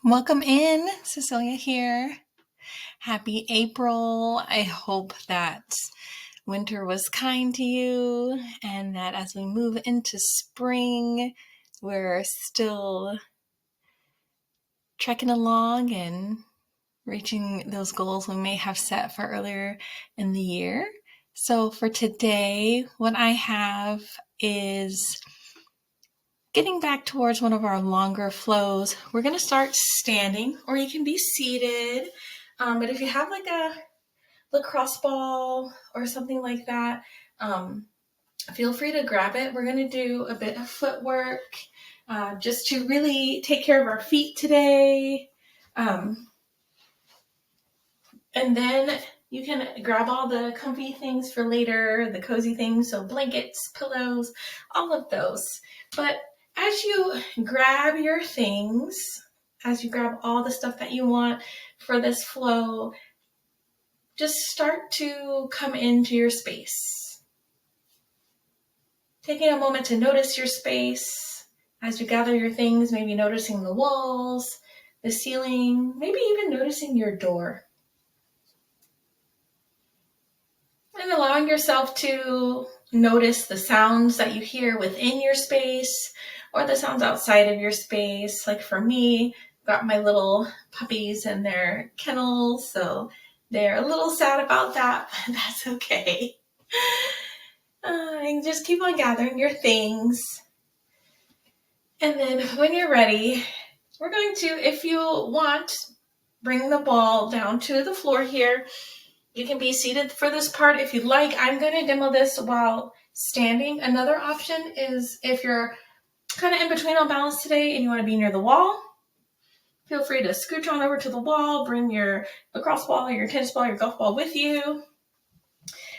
Welcome in, Cecilia here. Happy April. I hope that winter was kind to you and that as we move into spring, we're still trekking along and reaching those goals we may have set for earlier in the year. So for today, what I have is getting back towards one of our longer flows. We're going to start standing, or you can be seated. But if you have like a lacrosse ball or something like that, feel free to grab it. We're going to do a bit of footwork just to really take care of our feet today. And then you can grab all the comfy things for later, the cozy things, so blankets, pillows, all of those. But as you grab your things, as you grab all the stuff that you want for this flow, just start to come into your space. Taking a moment to notice your space as you gather your things, maybe noticing the walls, the ceiling, maybe even noticing your door. And allowing yourself to notice the sounds that you hear within your space or the sounds outside of your space. Like for me, I've got my little puppies in their kennels, so they're a little sad about that, but that's okay. And just keep on gathering your things. And then when you're ready, we're going to, if you want, bring the ball down to the floor here. You can be seated for this part if you'd like. I'm going to demo this while standing. Another option is if you're kind of in between on balance today and you want to be near the wall, feel free to scooch on over to the wall, bring your lacrosse ball, your tennis ball, your golf ball with you.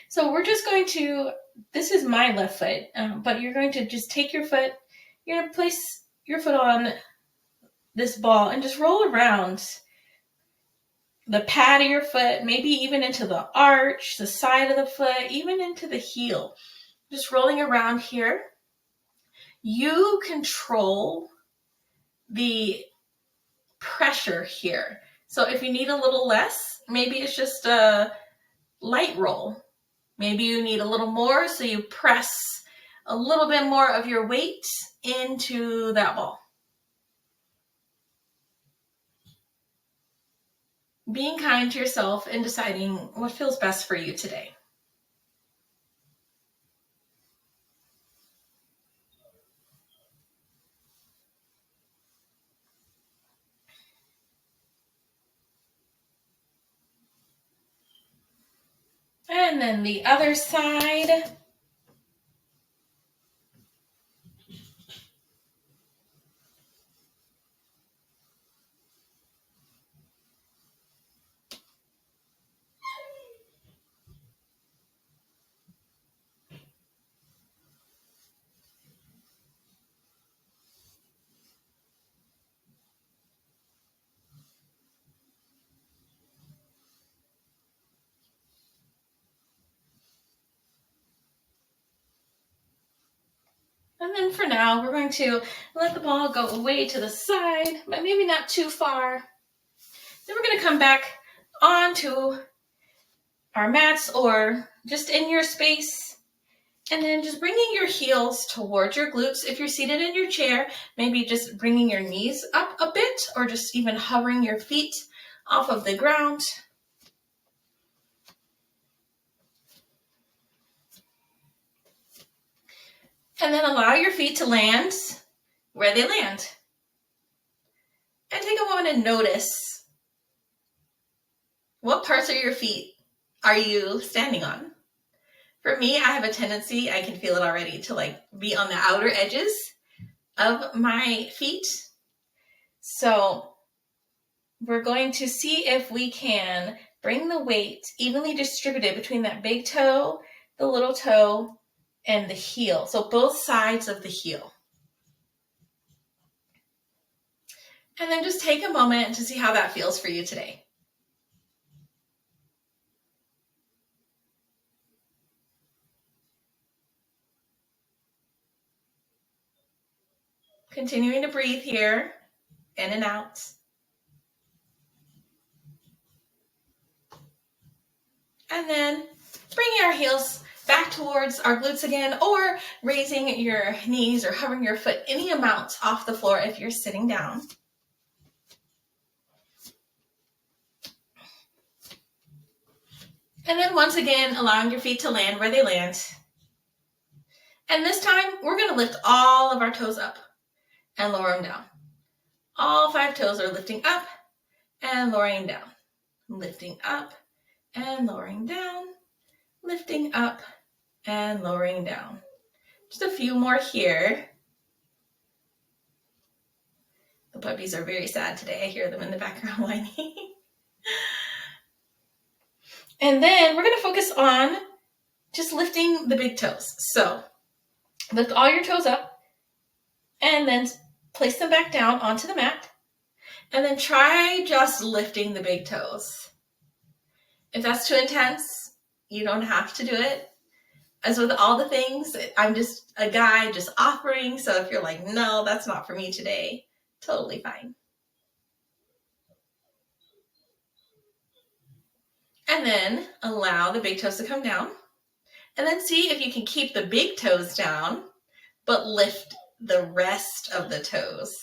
So we're just going to, this is my left foot, but you're going to just take your foot, you're going to place your foot on this ball and just roll around the pad of your foot, maybe even into the arch, the side of the foot, even into the heel. Just rolling around here. You control the pressure here. So if you need a little less, maybe it's just a light roll. Maybe you need a little more, so you press a little bit more of your weight into that ball. Being kind to yourself and deciding what feels best for you today. And then the other side. And then for now, we're going to let the ball go away to the side, but maybe not too far. Then we're going to come back onto our mats or just in your space. And then just bringing your heels towards your glutes. If you're seated in your chair, maybe just bringing your knees up a bit or just even hovering your feet off of the ground. And then allow your feet to land where they land. And take a moment and notice what parts of your feet are you standing on. For me, I have a tendency, I can feel it already, to be on the outer edges of my feet. So we're going to see if we can bring the weight evenly distributed between that big toe, the little toe, and the heel. So both sides of the heel. And then just take a moment to see how that feels for you today. Continuing to breathe here, in and out. And then bringing our heels back towards our glutes again, or raising your knees or hovering your foot any amount off the floor if you're sitting down. And then once again, allowing your feet to land where they land. And this time, we're going to lift all of our toes up and lower them down. All 5 toes are lifting up and lowering down. Lifting up and lowering down. Lifting up and lowering down. Just a few more here. The puppies are very sad today. I hear them in the background whining. And then we're going to focus on just lifting the big toes. So lift all your toes up and then place them back down onto the mat. And then try just lifting the big toes. If that's too intense, you don't have to do it. As with all the things, I'm just a guide just offering. So if you're like, no, that's not for me today, totally fine. And then allow the big toes to come down. And then see if you can keep the big toes down, but lift the rest of the toes.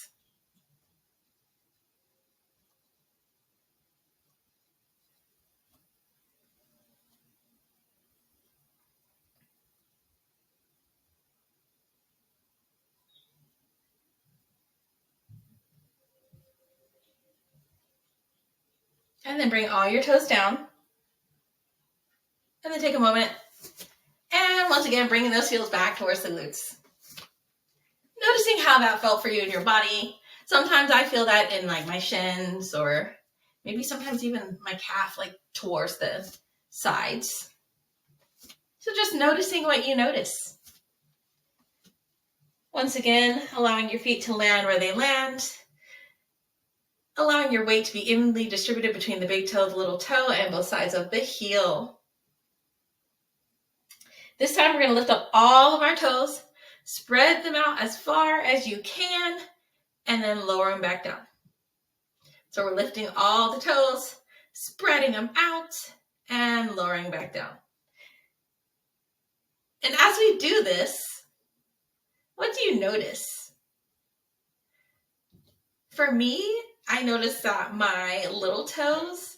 And then bring all your toes down. And then take a moment. And once again, bringing those heels back towards the glutes. Noticing how that felt for you in your body. Sometimes I feel that in like my shins, or maybe sometimes even my calf, like towards the sides. So just noticing what you notice. Once again, allowing your feet to land where they land. Allowing your weight to be evenly distributed between the big toe, the little toe, and both sides of the heel. This time we're going to lift up all of our toes, spread them out as far as you can, and then lower them back down. So we're lifting all the toes, spreading them out, and lowering back down. And as we do this, what do you notice? For me, I notice that my little toes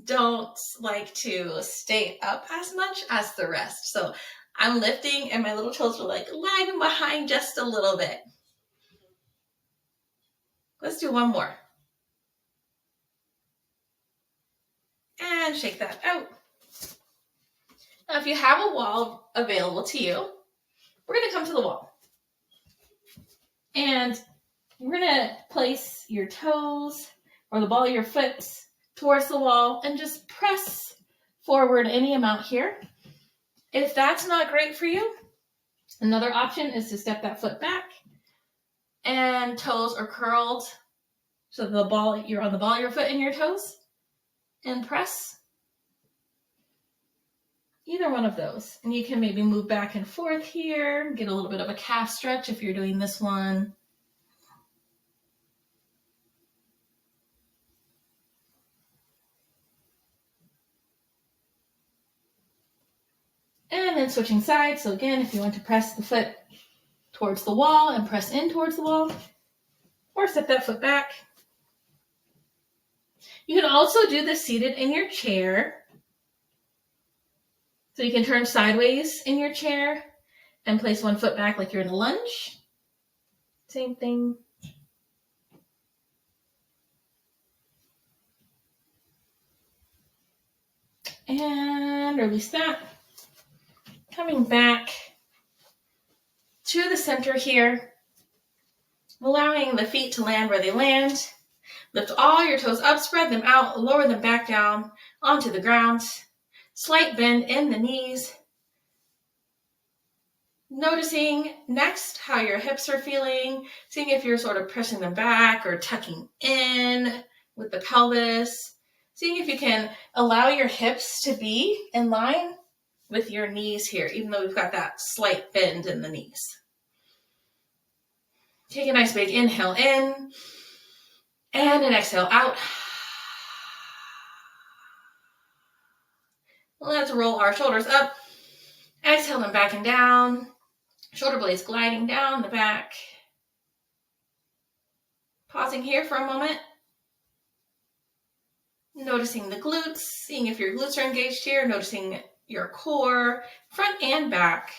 don't like to stay up as much as the rest. So I'm lifting and my little toes are like lagging behind just a little bit. Let's do one more. And shake that out. Now, if you have a wall available to you, we're going to come to the wall. And we're going to place your toes or the ball of your foot towards the wall and just press forward any amount here. If that's not great for you, another option is to step that foot back and toes are curled. So you're on the ball of your foot and your toes, and press. Either one of those. And you can maybe move back and forth here, get a little bit of a calf stretch if you're doing this one. And then switching sides. So again, if you want to press the foot towards the wall and press in towards the wall, or step that foot back. You can also do this seated in your chair. So you can turn sideways in your chair and place one foot back like you're in a lunge. Same thing. And release that. Coming back to the center here, allowing the feet to land where they land. Lift all your toes up, spread them out, lower them back down onto the ground. Slight bend in the knees. Noticing next how your hips are feeling, seeing if you're sort of pressing them back or tucking in with the pelvis. Seeing if you can allow your hips to be in line with your knees here, even though we've got that slight bend in the knees. Take a nice big inhale in and an exhale out. Let's roll our shoulders up. Exhale them back and down. Shoulder blades gliding down the back. Pausing here for a moment. Noticing the glutes, seeing if your glutes are engaged here, noticing your core, front and back.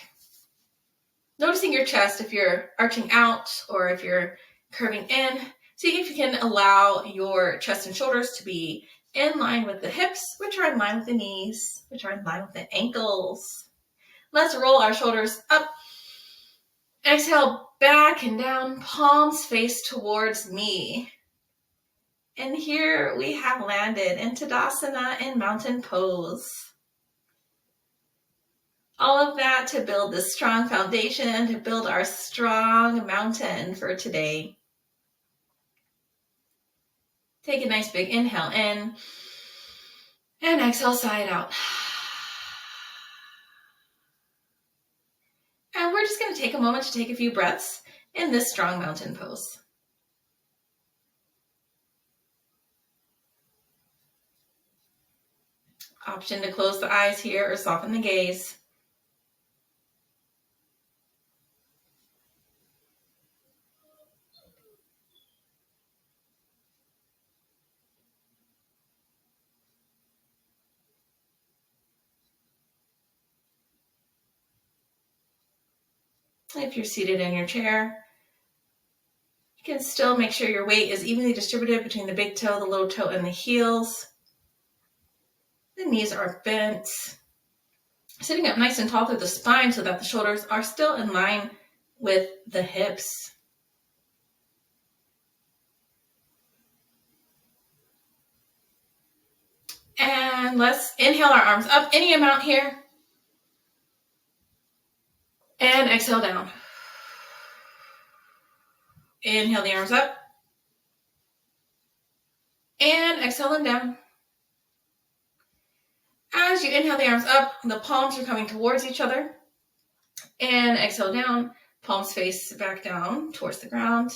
Noticing your chest if you're arching out or if you're curving in. Seeing if you can allow your chest and shoulders to be in line with the hips, which are in line with the knees, which are in line with the ankles. Let's roll our shoulders up. Exhale back and down, palms face towards me. And here we have landed in Tadasana in mountain pose. All of that to build this strong foundation, to build our strong mountain for today. Take a nice big inhale in and exhale side out. And we're just going to take a moment to take a few breaths in this strong mountain pose. Option to close the eyes here or soften the gaze. If you're seated in your chair, you can still make sure your weight is evenly distributed between the big toe, the little toe, and the heels. The knees are bent. Sitting up nice and tall through the spine so that the shoulders are still in line with the hips. And let's inhale our arms up any amount here. And exhale down. Inhale the arms up. And exhale them down. As you inhale the arms up, the palms are coming towards each other. And exhale down, palms face back down towards the ground.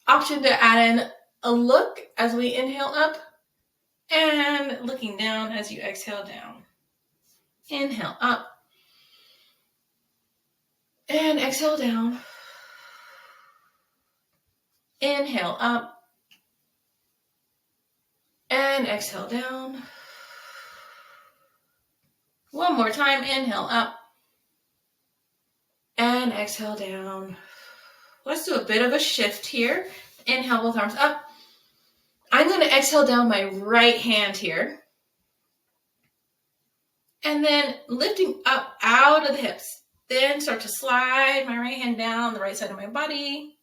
Option to add in a look as we inhale up and looking down as you exhale down. Inhale up and exhale down. Inhale up and exhale down. One more time, inhale up and exhale down. Let's do a bit of a shift here. Inhale both arms up. I'm going to exhale down my right hand here. And then lifting up out of the hips. Then start to slide my right hand down the right side of my body.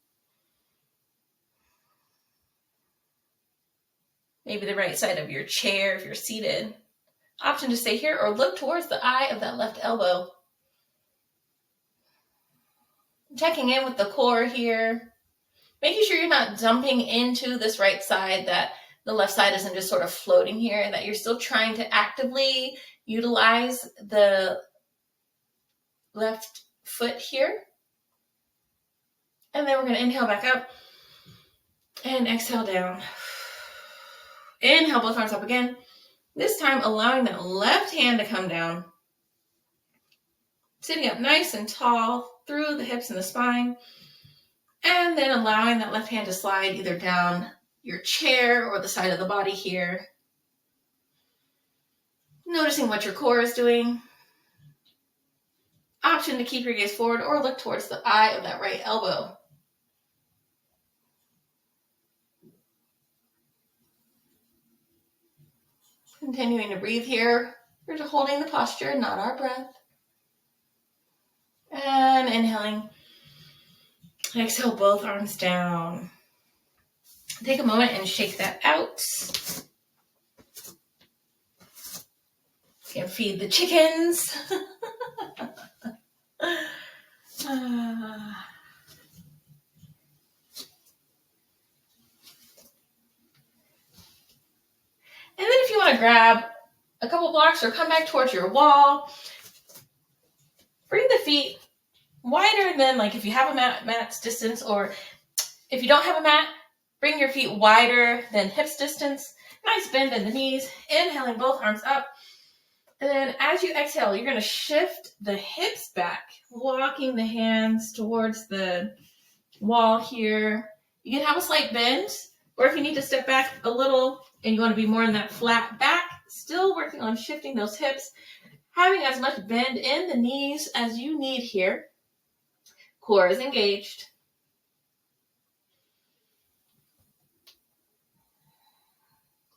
Maybe the right side of your chair if you're seated. Option to stay here or look towards the eye of that left elbow. Checking in with the core here. Making sure you're not dumping into this right side, that the left side isn't just sort of floating here, and that you're still trying to actively utilize the left foot here. And then we're going to inhale back up and exhale down. Inhale both arms up again. This time allowing that left hand to come down. Sitting up nice and tall through the hips and the spine. And then allowing that left hand to slide either down your chair or the side of the body here. Noticing what your core is doing. Option to keep your gaze forward or look towards the eye of that right elbow. Continuing to breathe here. We're just holding the posture, not our breath. And inhaling. Exhale both arms down. Take a moment and shake that out. You can feed the chickens. And then if you want to grab a couple blocks or come back towards your wall, bring the feet wider than, like, if you have a mat's distance, or if you don't have a mat, bring your feet wider than hips distance. Nice bend in the knees. Inhaling both arms up. And then as you exhale, you're going to shift the hips back, walking the hands towards the wall here. You can have a slight bend, or if you need to step back a little and you want to be more in that flat back, still working on shifting those hips, having as much bend in the knees as you need here. Core is engaged.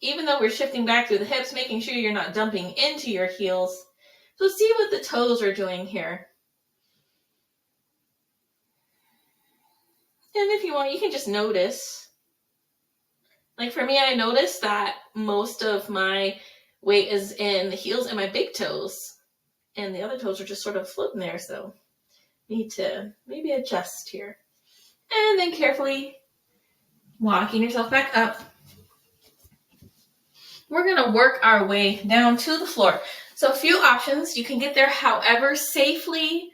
Even though we're shifting back through the hips, making sure you're not dumping into your heels. So see what the toes are doing here. And if you want, you can just notice. Like for me, I notice that most of my weight is in the heels and my big toes. And the other toes are just sort of floating there. So need to maybe adjust here. And then carefully walking yourself back up. We're going to work our way down to the floor. So a few options. You can get there however safely,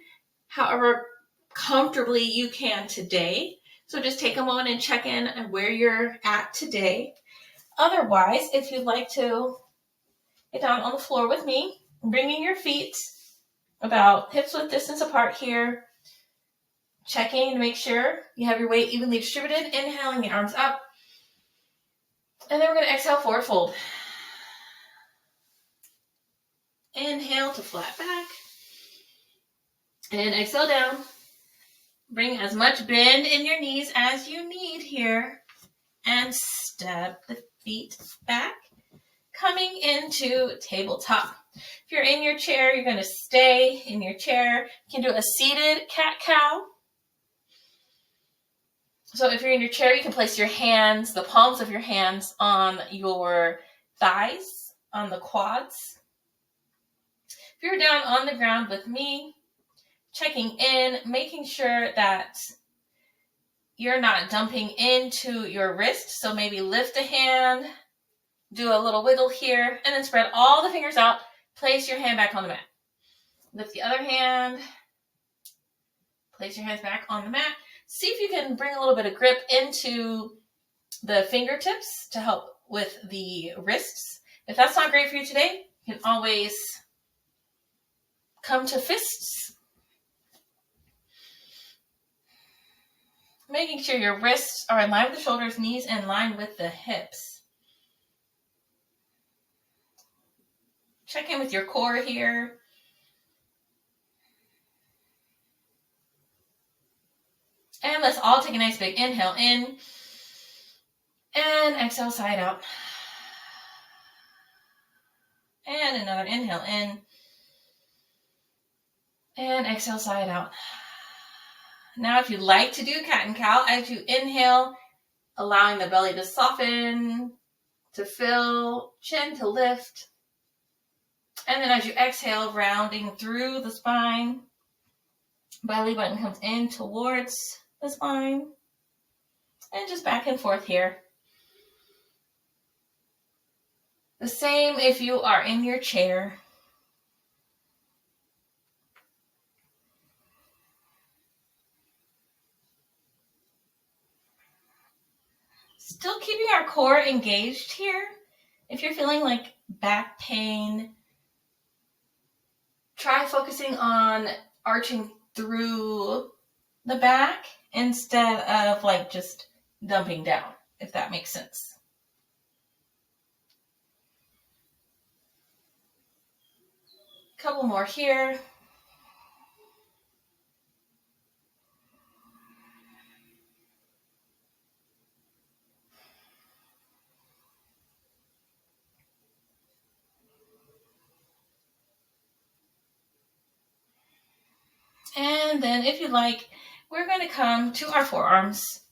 however comfortably you can today. So just take a moment and check in on where you're at today. Otherwise, if you'd like to get down on the floor with me, bringing your feet about hips width distance apart here, checking to make sure you have your weight evenly distributed, inhaling the arms up. And then we're going to exhale, forward fold. Inhale to flat back. And exhale down. Bring as much bend in your knees as you need here. And step the feet back. Coming into tabletop. If you're in your chair, you're going to stay in your chair. You can do a seated cat-cow. So if you're in your chair, you can place your hands, the palms of your hands on your thighs, on the quads. If you're down on the ground with me, checking in, making sure that you're not dumping into your wrist. So maybe lift a hand, do a little wiggle here, and then spread all the fingers out. Place your hand back on the mat. Lift the other hand. Place your hands back on the mat. See if you can bring a little bit of grip into the fingertips to help with the wrists. If that's not great for you today, you can always come to fists. Making sure your wrists are in line with the shoulders, knees in line with the hips. Check in with your core here. And let's all take a nice big inhale in. And exhale, side out. And another inhale in. And exhale, side out. Now, if you'd like to do cat and cow, as you inhale, allowing the belly to soften, to fill, chin to lift. And then as you exhale, rounding through the spine, belly button comes in towards the spine. And just back and forth here. The same if you are in your chair. Still keeping our core engaged here. If you're feeling like back pain, try focusing on arching through the back instead of like just dumping down, if that makes sense. Couple more here. And then if you like, we're going to come to our forearms.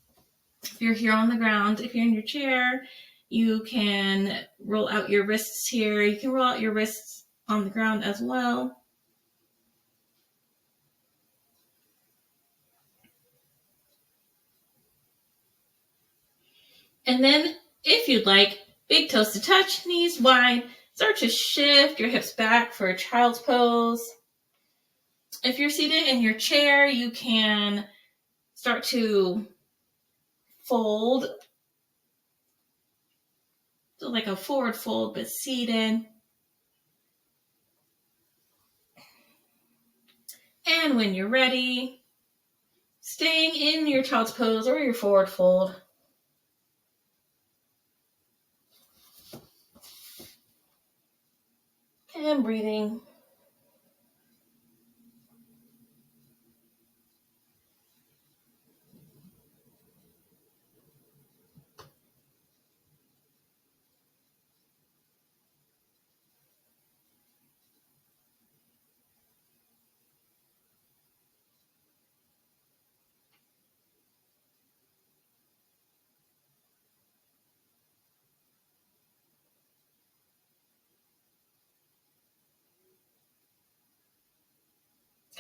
If you're here on the ground, if you're in your chair, you can roll out your wrists here. You can roll out your wrists on the ground as well. And then if you'd like, big toes to touch, knees wide, start to shift your hips back for a child's pose. If you're seated in your chair, you can start to fold, so like a forward fold, but seated. And when you're ready, staying in your child's pose or your forward fold. And breathing.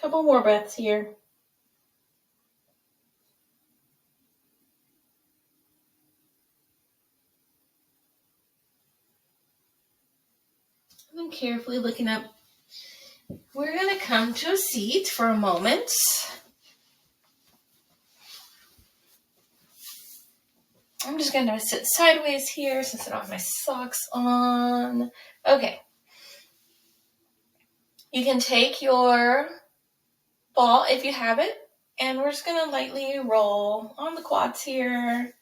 Couple more breaths here. And then carefully looking up. We're going to come to a seat for a moment. I'm just going to sit sideways here since I don't have my socks on. Okay. You can take your ball if you have it, and we're just going to lightly roll on the quads here,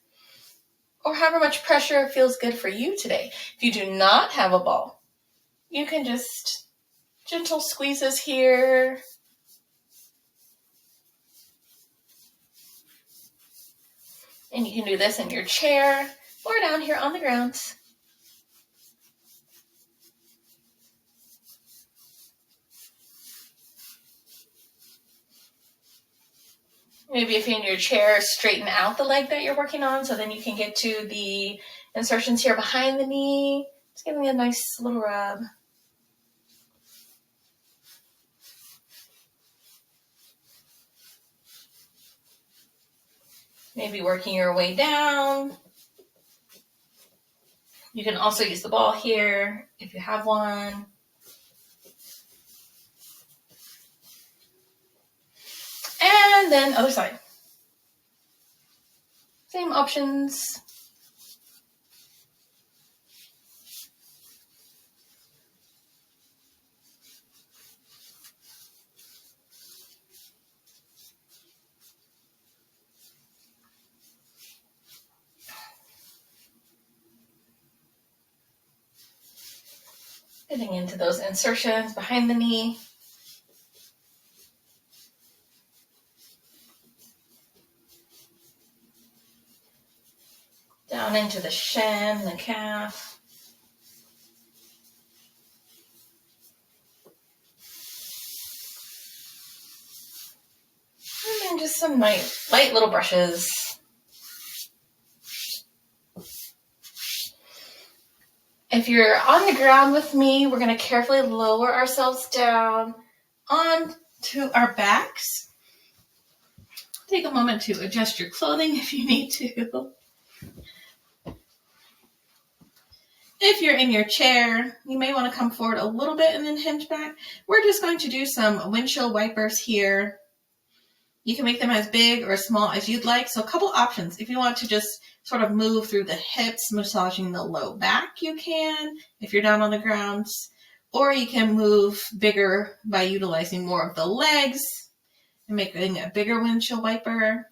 or however much pressure feels good for you today. If you do not have a ball, you can just gentle squeezes here. And you can do this in your chair or down here on the ground. Maybe if you're in your chair, straighten out the leg that you're working on so then you can get to the insertions here behind the knee. Just giving a nice little rub. Maybe working your way down. You can also use the ball here if you have one. And then other side. Same options. Getting into those insertions behind the knee. Down into the shin, the calf. And then just some light little brushes. If you're on the ground with me, we're going to carefully lower ourselves down onto our backs. Take a moment to adjust your clothing if you need to. If you're in your chair, you may want to come forward a little bit and then hinge back. We're just going to do some windshield wipers here. You can make them as big or small as you'd like. So a couple options. If you want to just sort of move through the hips, massaging the low back, you can, if you're down on the ground. Or you can move bigger by utilizing more of the legs and making a bigger windshield wiper.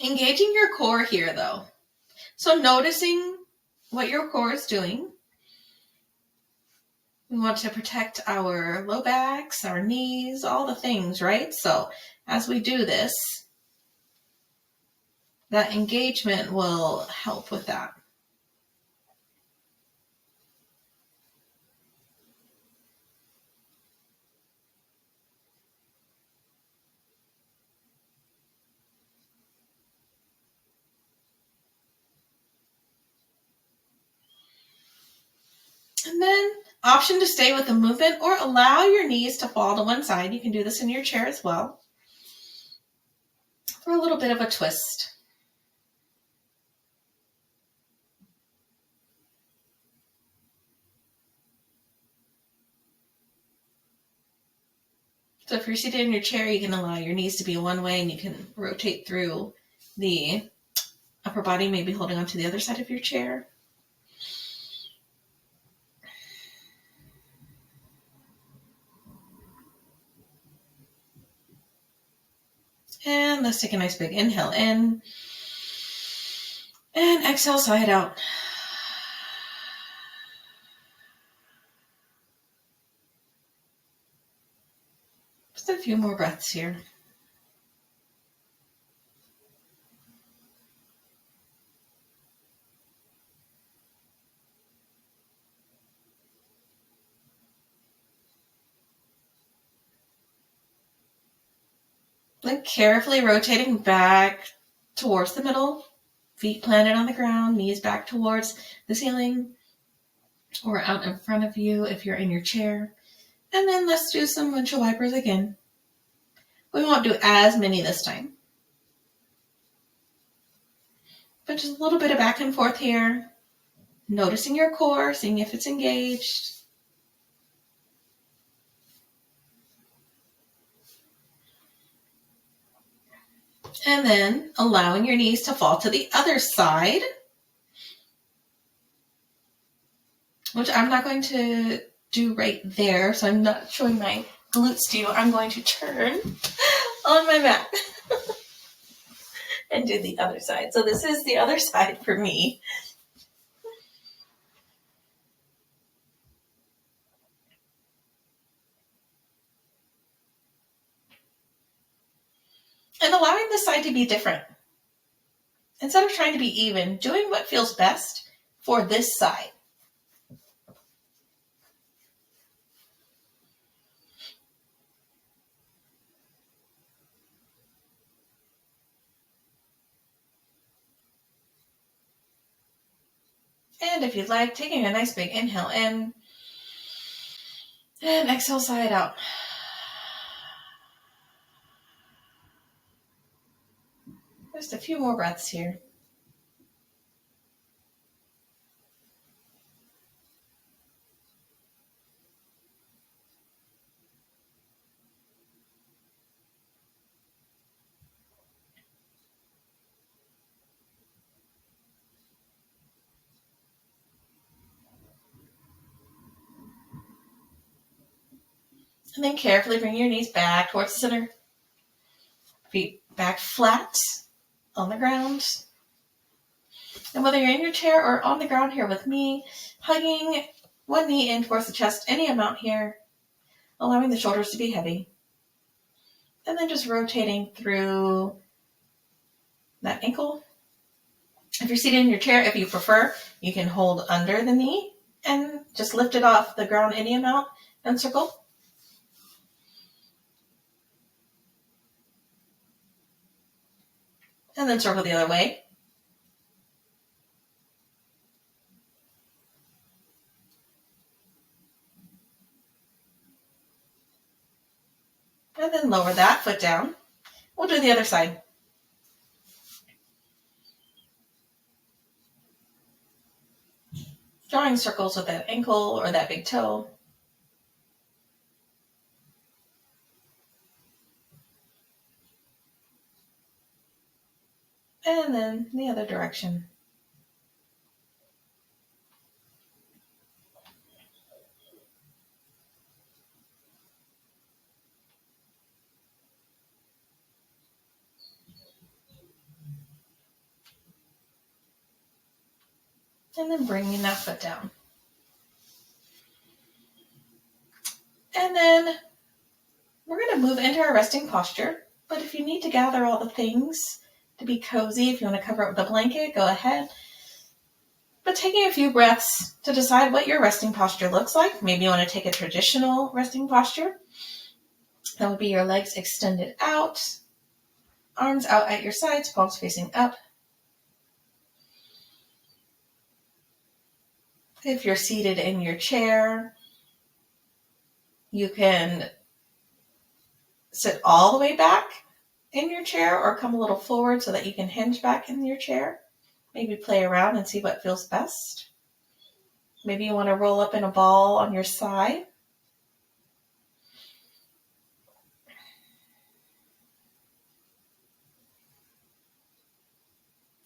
Engaging your core here, though. So noticing what your core is doing. We want to protect our low backs, our knees, all the things, right? So as we do this, that engagement will help with that. And then option to stay with the movement or allow your knees to fall to one side. You can do this in your chair as well for a little bit of a twist. So if you're seated in your chair, you can allow your knees to be one way and you can rotate through the upper body, maybe holding onto the other side of your chair. And let's take a nice big inhale in. And exhale, sigh it out. Just a few more breaths here. Then carefully rotating back towards the middle, feet planted on the ground, knees back towards the ceiling or out in front of you if you're in your chair. And then let's do some windshield wipers again. We won't do as many this time, but just a little bit of back and forth here, noticing your core, seeing if it's engaged. And then allowing your knees to fall to the other side, which I'm not going to do right there, so I'm not showing my glutes to you. I'm going to turn on my mat and do the other side. So this is the other side for me. And allowing the side to be different. Instead of trying to be even, doing what feels best for this side. And if you'd like, taking a nice big inhale in and exhale, sigh it out. Just a few more breaths here. And then carefully bring your knees back towards the center. Feet back flat on the ground. And whether you're in your chair or on the ground here with me, hugging one knee in towards the chest, any amount here, allowing the shoulders to be heavy. And then just rotating through that ankle. If you're seated in your chair, if you prefer, you can hold under the knee and just lift it off the ground any amount and circle. And then circle the other way. And then lower that foot down. We'll do the other side. Drawing circles with that ankle or that big toe. And then the other direction. And then bringing that foot down. And then we're going to move into our resting posture. But if you need to gather all the things to be cozy, if you want to cover it with a blanket, go ahead. But taking a few breaths to decide what your resting posture looks like. Maybe you want to take a traditional resting posture. That would be your legs extended out, arms out at your sides, palms facing up. If you're seated in your chair, you can sit all the way back in your chair or come a little forward so that you can hinge back in your chair. Maybe play around and see what feels best. Maybe you want to roll up in a ball on your side.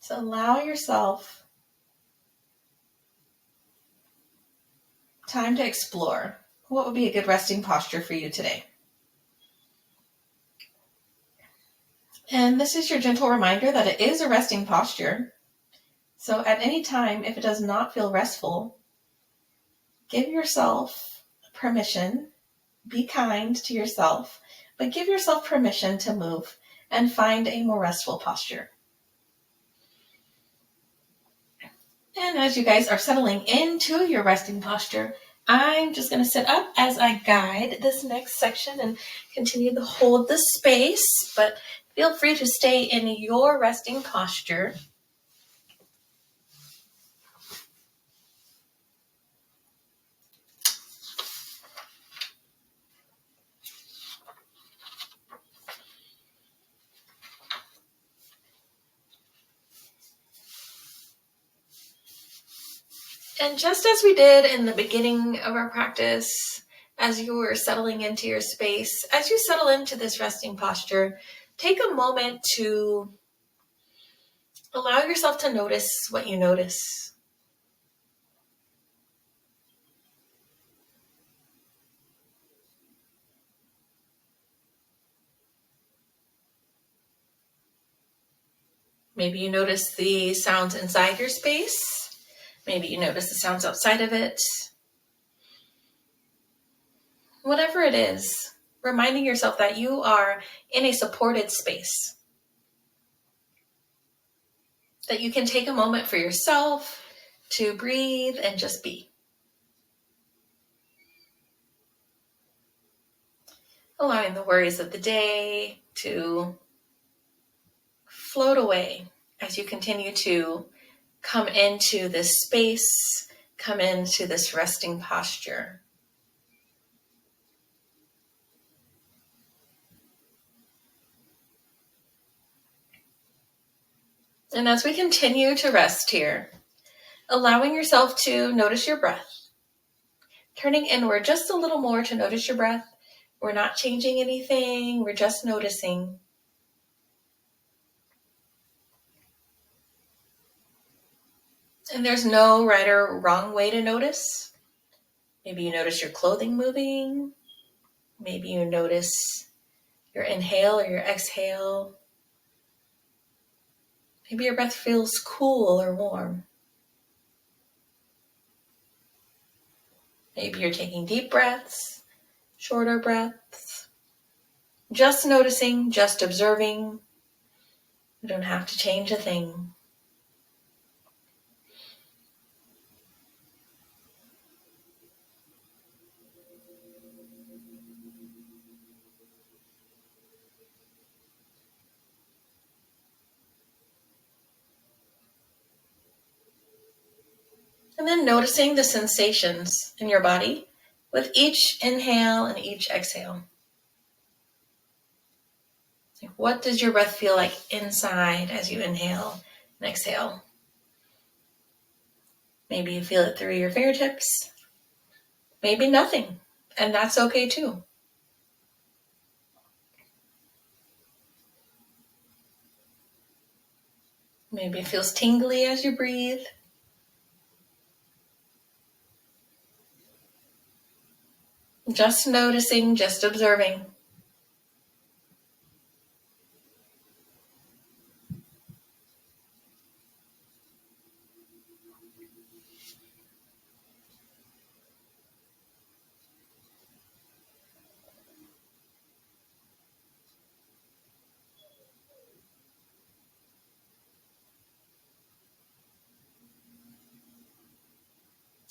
So allow yourself time to explore. What would be a good resting posture for you today? And this is your gentle reminder that it is a resting posture. So at any time, if it does not feel restful, give yourself permission. Be kind to yourself, but give yourself permission to move and find a more restful posture. And as you guys are settling into your resting posture, I'm just going to sit up as I guide this next section and continue to hold the space, but feel free to stay in your resting posture. And just as we did in the beginning of our practice, as you were settling into your space, as you settle into this resting posture, take a moment to allow yourself to notice what you notice. Maybe you notice the sounds inside your space. Maybe you notice the sounds outside of it. Whatever it is, reminding yourself that you are in a supported space. That you can take a moment for yourself to breathe and just be. Allowing the worries of the day to float away as you continue to come into this space, come into this resting posture. And as we continue to rest here, allowing yourself to notice your breath, turning inward just a little more to notice your breath. We're not changing anything, we're just noticing. And there's no right or wrong way to notice. Maybe you notice your clothing moving. Maybe you notice your inhale or your exhale. Maybe your breath feels cool or warm. Maybe you're taking deep breaths, shorter breaths. Just noticing, just observing. You don't have to change a thing. And then noticing the sensations in your body with each inhale and each exhale. What does your breath feel like inside as you inhale and exhale? Maybe you feel it through your fingertips. Maybe nothing. And that's okay too. Maybe it feels tingly as you breathe. Just noticing, just observing.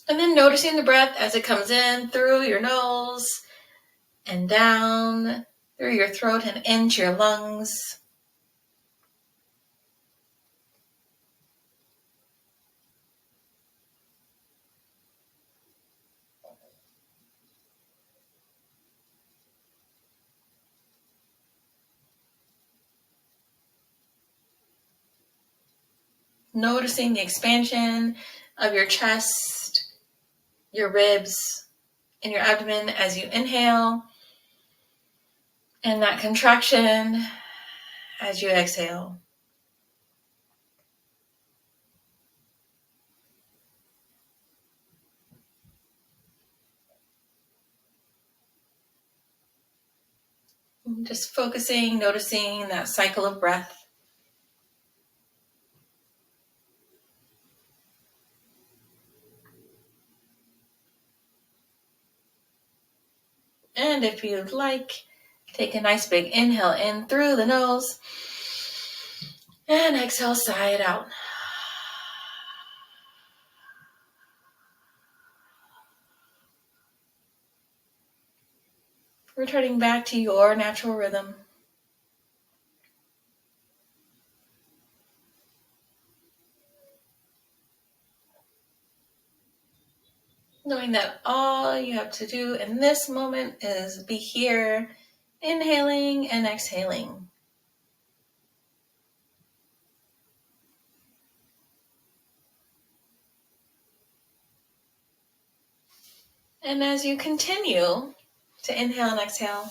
And then noticing the breath as it comes in through your nose and down through your throat and into your lungs. Noticing the expansion of your chest, your ribs, and your abdomen as you inhale, and that contraction as you exhale. Just focusing, noticing that cycle of breath. And if you'd like, take a nice big inhale in through the nose and exhale, sigh it out. Returning back to your natural rhythm. Knowing that all you have to do in this moment is be here, inhaling and exhaling. And as you continue to inhale and exhale,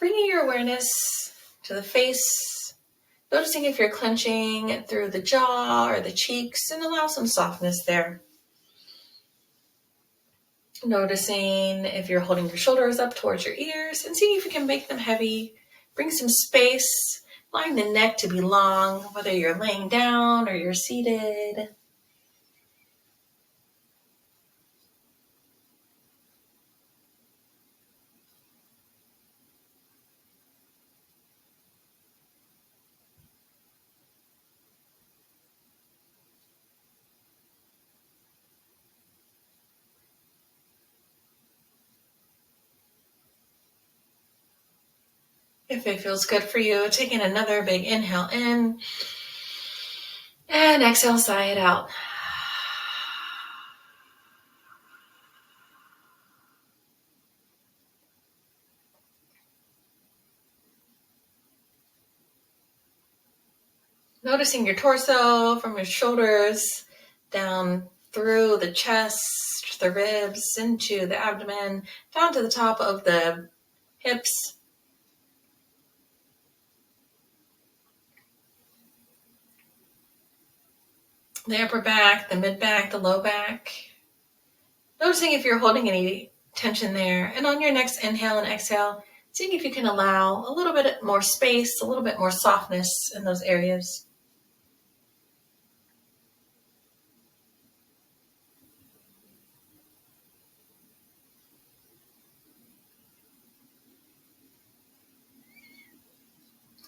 bringing your awareness to the face, noticing if you're clenching through the jaw or the cheeks, and allow some softness there. Noticing if you're holding your shoulders up towards your ears and seeing if you can make them heavy. Bring some space, allowing the neck to be long, whether you're laying down or you're seated. If it feels good for you, taking another big inhale in and exhale, sigh it out. Noticing your torso from your shoulders down through the chest, the ribs, into the abdomen, down to the top of the hips. The upper back, the mid back, the low back. Noticing if you're holding any tension there. And on your next inhale and exhale, seeing if you can allow a little bit more space, a little bit more softness in those areas.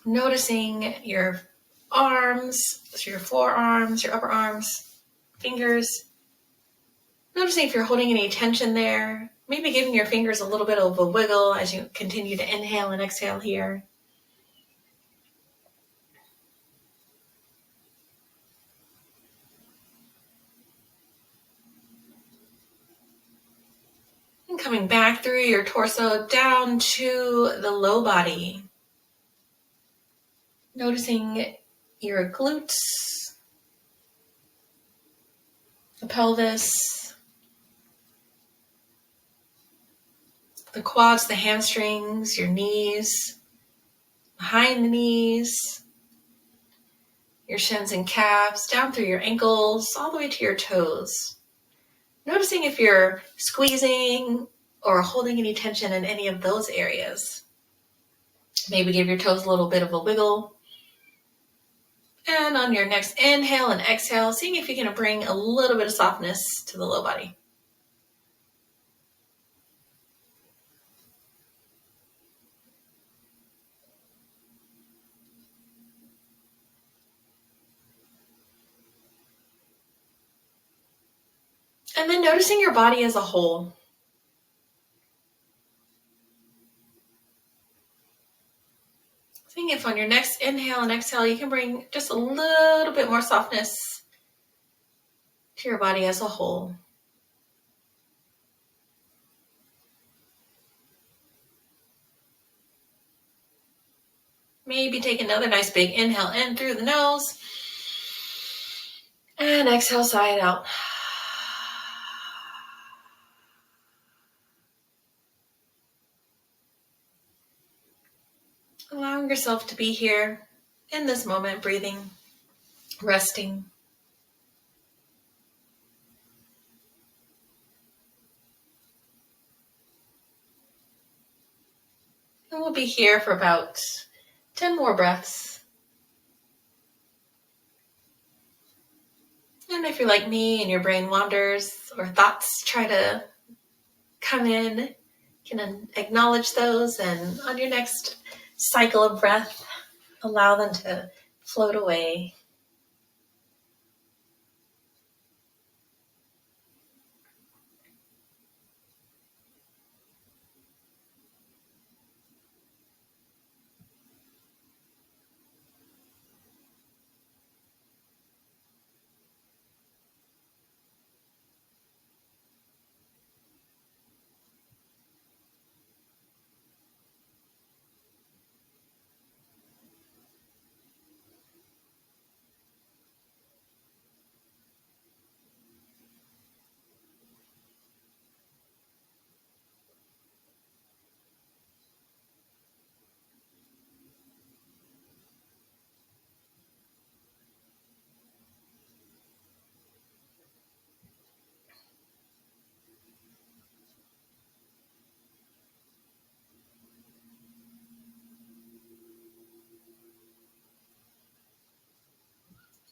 Noticing your arms, so your forearms, your upper arms, fingers. Noticing if you're holding any tension there. Maybe giving your fingers a little bit of a wiggle as you continue to inhale and exhale here. And coming back through your torso down to the low body. Noticing your glutes, the pelvis, the quads, the hamstrings, your knees, behind the knees, your shins and calves, down through your ankles, all the way to your toes. Noticing if you're squeezing or holding any tension in any of those areas. Maybe give your toes a little bit of a wiggle. And on your next inhale and exhale, seeing if you can bring a little bit of softness to the low body. And then noticing your body as a whole. Seeing if on your next inhale and exhale, you can bring just a little bit more softness to your body as a whole. Maybe take another nice big inhale in through the nose. And exhale, sigh it out. Allowing yourself to be here in this moment, breathing, resting. And we'll be here for about 10 more breaths. And if you're like me and your brain wanders or thoughts try to come in, you can acknowledge those, and on your next cycle of breath, allow them to float away.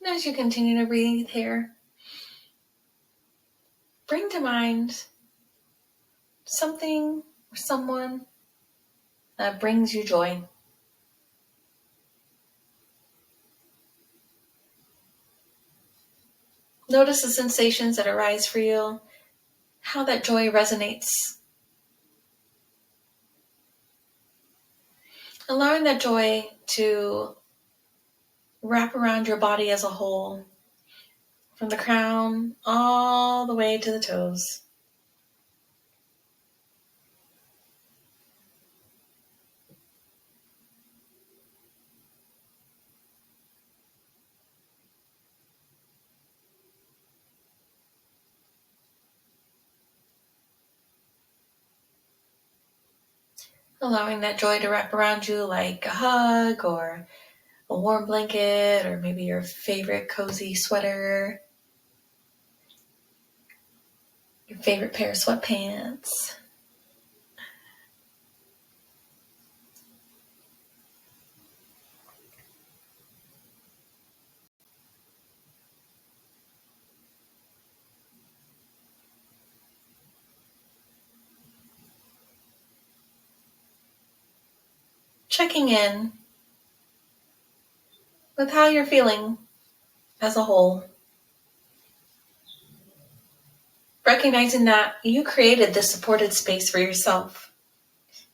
And as you continue to breathe here, bring to mind something or someone that brings you joy. Notice the sensations that arise for you, how that joy resonates. Allowing that joy to wrap around your body as a whole, from the crown all the way to the toes. Allowing that joy to wrap around you like a hug or a warm blanket, or maybe your favorite cozy sweater, your favorite pair of sweatpants. Checking in with how you're feeling as a whole. Recognizing that you created this supported space for yourself,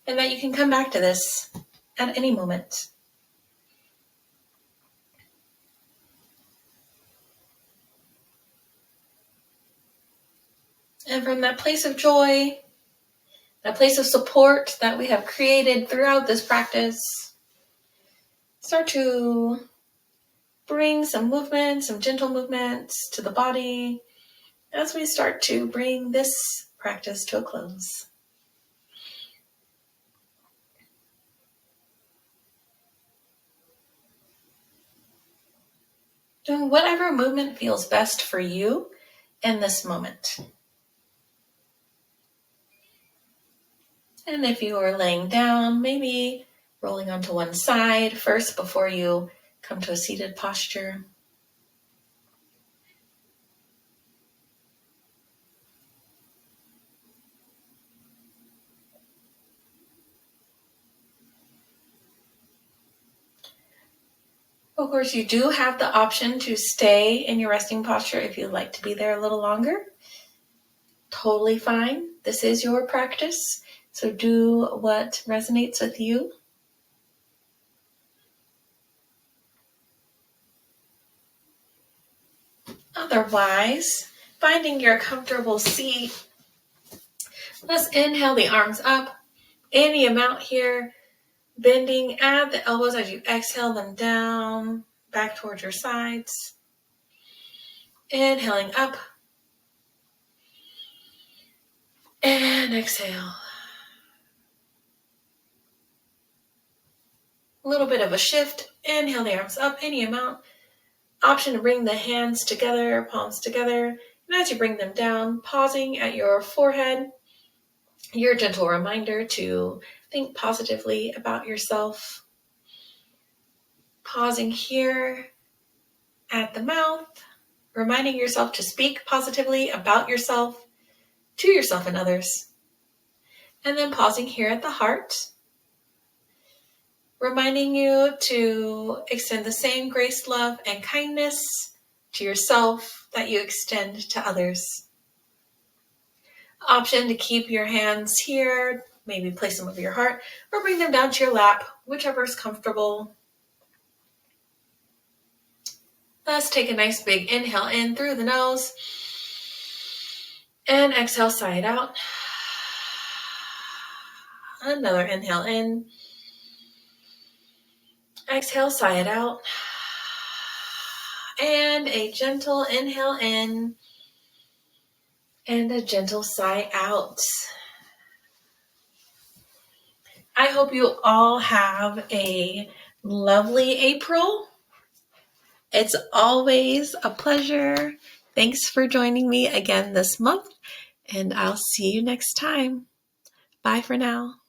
and that you can come back to this at any moment. And from that place of joy, that place of support that we have created throughout this practice, start to bring some movement, some gentle movements to the body as we start to bring this practice to a close. Doing whatever movement feels best for you in this moment. And if you are laying down, maybe rolling onto one side first before you come to a seated posture. Of course, you do have the option to stay in your resting posture if you'd like to be there a little longer. Totally fine. This is your practice, so do what resonates with you. Otherwise, finding your comfortable seat, let's inhale the arms up, any amount here, bending at the elbows as you exhale them down, back towards your sides. Inhaling up, and exhale. A little bit of a shift, inhale the arms up, any amount. Option to bring the hands together, palms together, and as you bring them down, pausing at your forehead, your gentle reminder to think positively about yourself. Pausing here at the mouth, reminding yourself to speak positively about yourself, to yourself and others. And then pausing here at the heart, reminding you to extend the same grace, love, and kindness to yourself that you extend to others. Option to keep your hands here, maybe place them over your heart, or bring them down to your lap, whichever is comfortable. Let's take a nice big inhale in through the nose, and exhale, sigh it out. Another inhale in. Exhale, sigh it out. And a gentle inhale in. And a gentle sigh out. I hope you all have a lovely April. It's always a pleasure. Thanks for joining me again this month, and I'll see you next time. Bye for now.